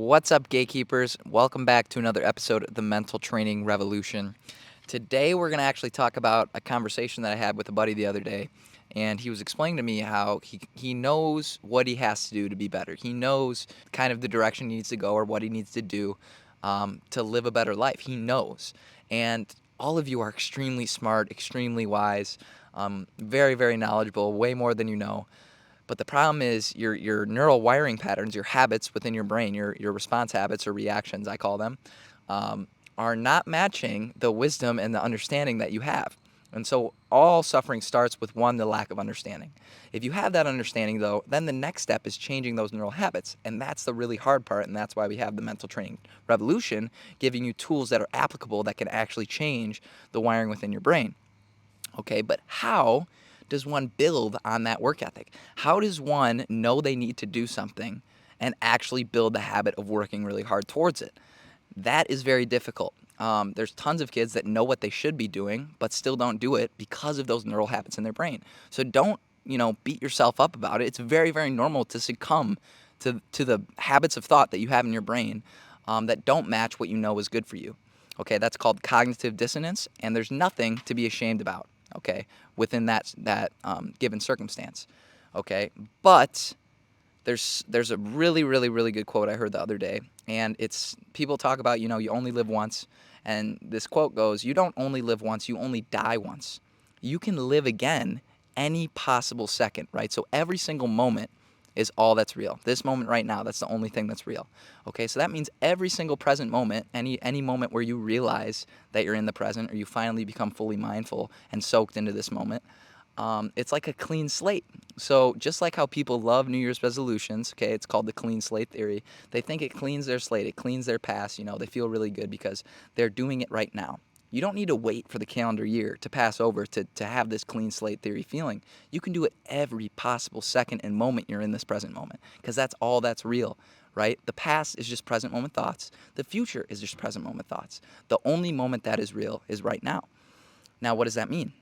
What's up, gatekeepers? Welcome back to another episode of the Mental Training Revolution. Today, we're going to actually talk about a conversation that I had with a buddy the other day, and he was explaining to me how he knows what he has to do to be better. He knows kind of the direction he needs to go or what he needs to do to live a better life. He knows. And all of you are extremely smart, extremely wise, very, very knowledgeable, way more than you know. But the problem is your neural wiring patterns, your habits within your brain, your response habits or reactions, I call them, are not matching the wisdom and the understanding that you have. And so all suffering starts with the lack of understanding. If you have that understanding, though, then the next step is changing those neural habits. And that's the really hard part, and that's why we have the mental training revolution, giving you tools that are applicable that can actually change the wiring within your brain. Okay, but how does one build on that work ethic? How does one know they need to do something and actually build the habit of working really hard towards it? That is very difficult. There's tons of kids that know what they should be doing, but still don't do it because of those neural habits in their brain. So don't, beat yourself up about it. It's very, very normal to succumb to the habits of thought that you have in your brain that don't match what you know is good for you. Okay, that's called cognitive dissonance, and there's nothing to be ashamed about. Okay, within that given circumstance. Okay, but there's a really, really, really good quote I heard the other day, and it's people talk about, you only live once, and this quote goes, you don't only live once, you only die once. You can live again any possible second, right? So every single moment is all that's real. This moment right now, that's the only thing that's real. Okay, so that means every single present moment, any moment where you realize that you're in the present or you finally become fully mindful and soaked into this moment, it's like a clean slate. So just like how people love New Year's resolutions, okay, it's called the clean slate theory. They think it cleans their slate, it cleans their past, they feel really good because they're doing it right now. You don't need to wait for the calendar year to pass over to have this clean slate theory feeling. You can do it every possible second and moment you're in this present moment because that's all that's real, right? The past is just present moment thoughts. The future is just present moment thoughts. The only moment that is real is right now. Now, what does that mean?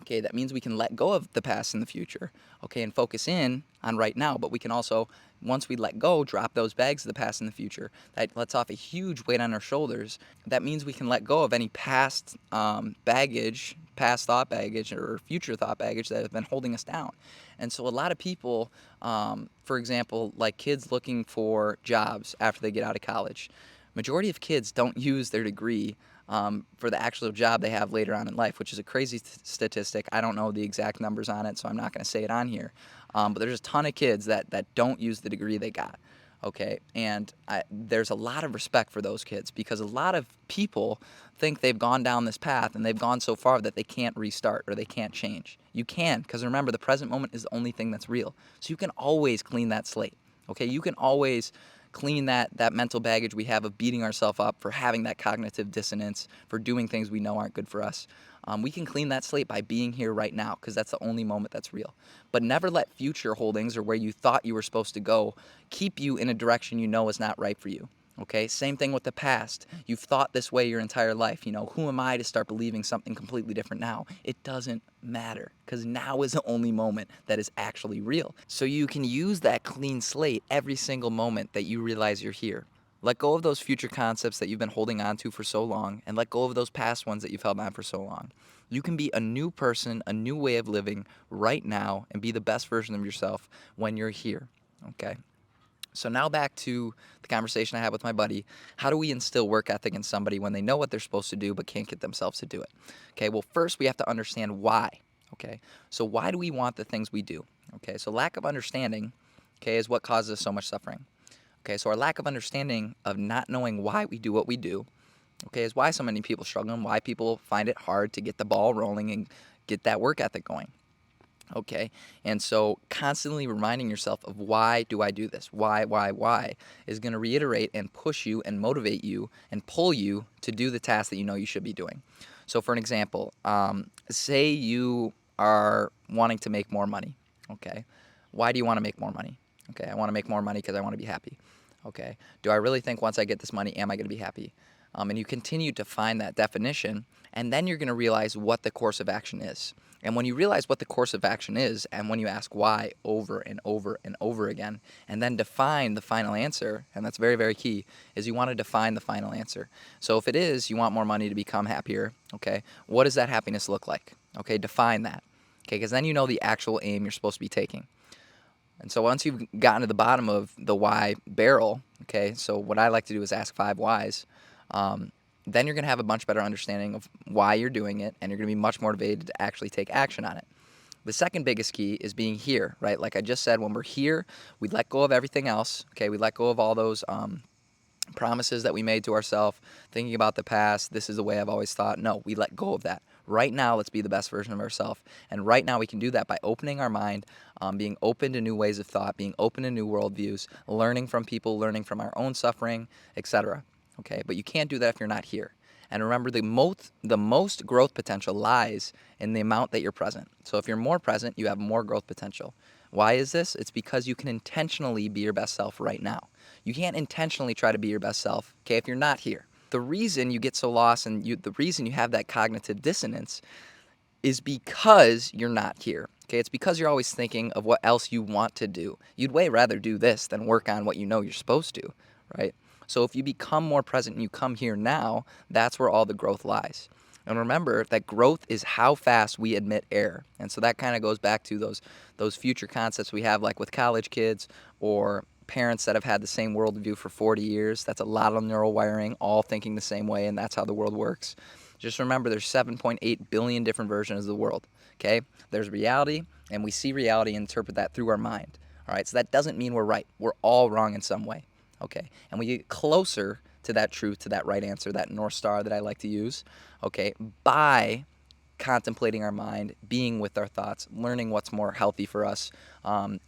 Okay, that means we can let go of the past and the future, okay, and focus in on right now. But we can also, once we let go, drop those bags of the past and the future. That lets off a huge weight on our shoulders. That means we can let go of any past baggage, past thought baggage, or future thought baggage that has been holding us down. And so a lot of people, for example, like kids looking for jobs after they get out of college, majority of kids don't use their degree for the actual job they have later on in life, which is a crazy statistic. I don't know the exact numbers on it, so I'm not going to say it on here. But there's a ton of kids that don't use the degree they got. Okay, and there's a lot of respect for those kids because a lot of people think they've gone down this path and they've gone so far that they can't restart or they can't change. You can, because remember, the present moment is the only thing that's real. So you can always clean that slate. Okay, you can always clean that mental baggage we have of beating ourselves up for having that cognitive dissonance, for doing things we know aren't good for us. We can clean that slate by being here right now because that's the only moment that's real. But never let future holdings or where you thought you were supposed to go keep you in a direction you know is not right for you. Okay, same thing with the past. You've thought this way your entire life. Who am I to start believing something completely different now? It doesn't matter because now is the only moment that is actually real. So you can use that clean slate every single moment that you realize you're here. Let go of those future concepts that you've been holding on to for so long and let go of those past ones that you've held on for so long. You can be a new person, a new way of living right now and be the best version of yourself when you're here. Okay? So now back to the conversation I had with my buddy. How do we instill work ethic in somebody when they know what they're supposed to do but can't get themselves to do it? Okay, well, first we have to understand why. Okay, so why do we want the things we do? Okay, so lack of understanding, okay, is what causes us so much suffering. Okay, so our lack of understanding of not knowing why we do what we do, okay, is why so many people struggle and why people find it hard to get the ball rolling and get that work ethic going. Okay, and so constantly reminding yourself of why do I do this? Why is going to reiterate and push you and motivate you and pull you to do the task that you know you should be doing. So for an example, say you are wanting to make more money. Okay, why do you want to make more money? Okay, I want to make more money because I want to be happy. Okay, do I really think once I get this money, am I going to be happy? And you continue to find that definition, and then you're going to realize what the course of action is. And when you realize what the course of action is, and when you ask why over and over and over again, and then define the final answer, and that's very, very key, is you want to define the final answer. So if it is you want more money to become happier, okay, what does that happiness look like? Okay, define that. Okay, because then you know the actual aim you're supposed to be taking. And so once you've gotten to the bottom of the why barrel, okay, so what I like to do is ask 5 whys. Then you're going to have a much better understanding of why you're doing it, and you're going to be much more motivated to actually take action on it. The second biggest key is being here, right? Like I just said, when we're here, we let go of everything else, okay? We let go of all those promises that we made to ourselves, thinking about the past, this is the way I've always thought. No, we let go of that. Right now, let's be the best version of ourselves. And right now, we can do that by opening our mind, being open to new ways of thought, being open to new worldviews, learning from people, learning from our own suffering, etc. Okay, but you can't do that if you're not here. And remember, the most growth potential lies in the amount that you're present. So if you're more present, you have more growth potential. Why is this? It's because you can intentionally be your best self right now. You can't intentionally try to be your best self, okay, if you're not here. The reason you get so lost and the reason you have that cognitive dissonance is because you're not here. Okay, it's because you're always thinking of what else you want to do. You'd way rather do this than work on what you know you're supposed to, right? So if you become more present and you come here now, that's where all the growth lies. And remember that growth is how fast we admit error. And so that kind of goes back to those future concepts we have, like with college kids or parents that have had the same worldview for 40 years. That's a lot of neural wiring, all thinking the same way, and that's how the world works. Just remember there's 7.8 billion different versions of the world, okay? There's reality, and we see reality and interpret that through our mind, all right? So that doesn't mean we're right. We're all wrong in some way, okay? And we get closer to that truth, to that right answer, that North Star that I like to use, okay, by contemplating our mind, being with our thoughts, learning what's more healthy for us,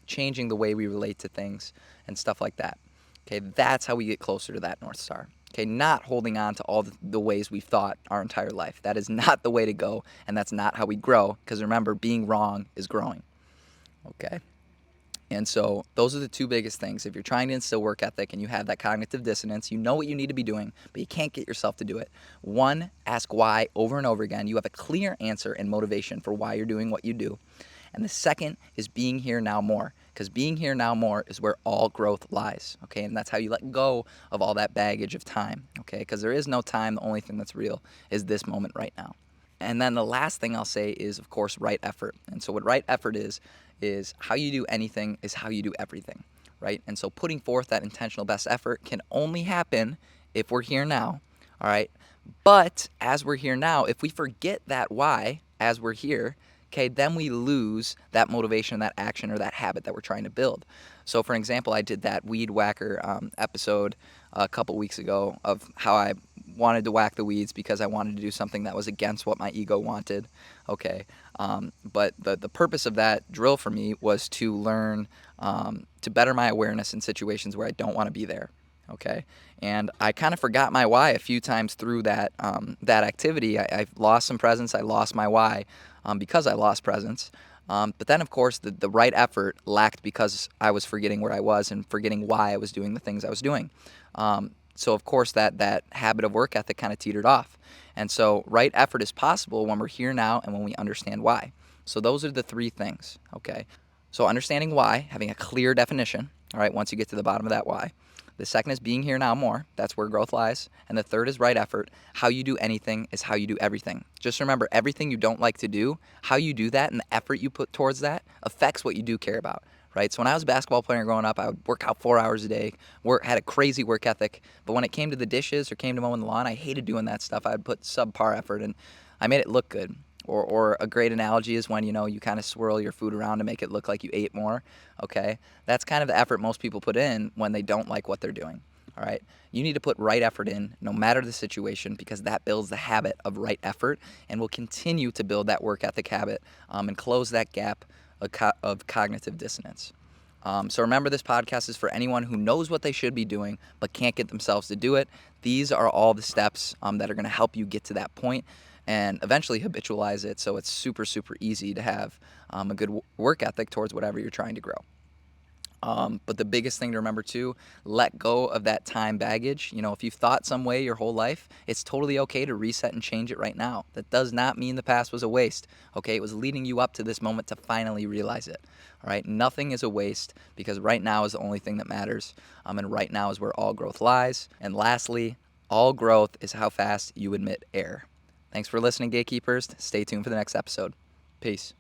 changing the way we relate to things, and stuff like that. Okay, that's how we get closer to that North Star. Okay, not holding on to all the ways we've thought our entire life. That is not the way to go, and that's not how we grow, because remember, being wrong is growing. Okay? And so those are the two biggest things. If you're trying to instill work ethic and you have that cognitive dissonance, you know what you need to be doing, but you can't get yourself to do it. One, ask why over and over again. You have a clear answer and motivation for why you're doing what you do. And the second is being here now more, because being here now more is where all growth lies, okay? And that's how you let go of all that baggage of time, okay? Because there is no time. The only thing that's real is this moment right now. And then the last thing I'll say is, of course, right effort. And so what right effort is how you do anything is how you do everything, right? And so putting forth that intentional best effort can only happen if we're here now, all right? But as we're here now, if we forget that why as we're here, okay, then we lose that motivation, that action, or that habit that we're trying to build. So for example, I did that weed whacker episode a couple weeks ago of how I wanted to whack the weeds because I wanted to do something that was against what my ego wanted. Okay, but the purpose of that drill for me was to learn to better my awareness in situations where I don't want to be there. Okay, and I kind of forgot my why a few times through that activity. I lost some presence. I lost my why because I lost presence. But then, of course, the right effort lacked because I was forgetting where I was and forgetting why I was doing the things I was doing. So, of course, that habit of work ethic kind of teetered off. And so right effort is possible when we're here now and when we understand why. So those are the three things, okay? So understanding why, having a clear definition, all right, once you get to the bottom of that why. The second is being here now more. That's where growth lies. And the third is right effort. How you do anything is how you do everything. Just remember, everything you don't like to do, how you do that and the effort you put towards that affects what you do care about, right? So when I was a basketball player growing up, I would work out 4 hours a day, had a crazy work ethic. But when it came to the dishes or came to mowing the lawn, I hated doing that stuff. I would put subpar effort and I made it look good. Or a great analogy is when, you kind of swirl your food around to make it look like you ate more, okay? That's kind of the effort most people put in when they don't like what they're doing, all right? You need to put right effort in no matter the situation because that builds the habit of right effort and will continue to build that work ethic habit and close that gap of cognitive dissonance. So remember, this podcast is for anyone who knows what they should be doing but can't get themselves to do it. These are all the steps that are going to help you get to that point and eventually habitualize it so it's super, super easy to have a good work ethic towards whatever you're trying to grow. But the biggest thing to remember too, let go of that time baggage. If you've thought some way your whole life, it's totally okay to reset and change it right now. That does not mean the past was a waste. Okay, it was leading you up to this moment to finally realize it. All right, nothing is a waste because right now is the only thing that matters. And right now is where all growth lies. And lastly, all growth is how fast you admit error. Thanks for listening, Gatekeepers. Stay tuned for the next episode. Peace.